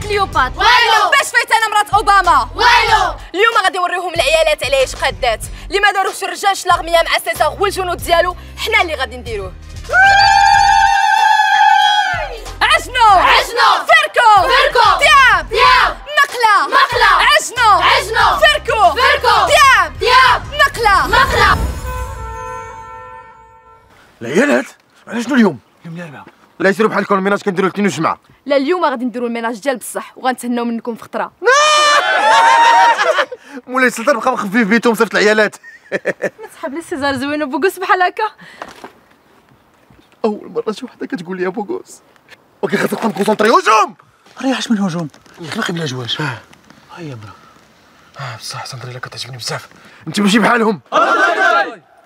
كليوبات. ويلو. باش فايت انا مرات اوباما. ويلو. اليوم غادي نوريوهم العيالات علاش قادات اللي ما داروش الرجال شلاغميه مع سيسار والجنود ديالو، حنا اللي غادي نديروه. عجنو عجنو. فركو فركو. دياب دياب. نقله نقلة. عجنو عجنو. فركو فركو. دياب دياب. نقله. نقلة. العيالات على شنو اليوم؟ الاربعاء. لا يصيروا بحالكم الميناج كنديروا الاثنين والجمعه. لا اليوم غادي نديروا الميناج ديال بصح وغنتهناو منكم في خطره. مولاي السلطان بقى مخفي في بيتهم صيفط العيالات. نسحب لي سيزار زوين وبوكوس بحال هكا. اول مره شي وحده كتقول لي يا بوكوس. ولكن خاصك تكون كونسونطري. هجوم. ريحش من الهجوم، خلقي بلا جواج. هيا مرا. بصح سندريلا كتعجبني بزاف. انت ماشي بحالهم.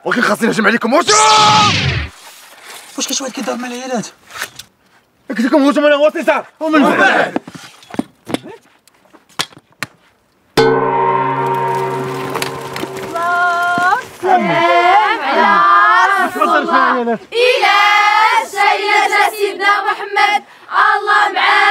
ولكن خاصني نهجم عليكم. هجوم. واش كاين شي واحد كيضرب مع العيالات؟ قلت لكم هجوم انا هو سيسار. ومن بعد إلى سيدنا محمد الله معاه.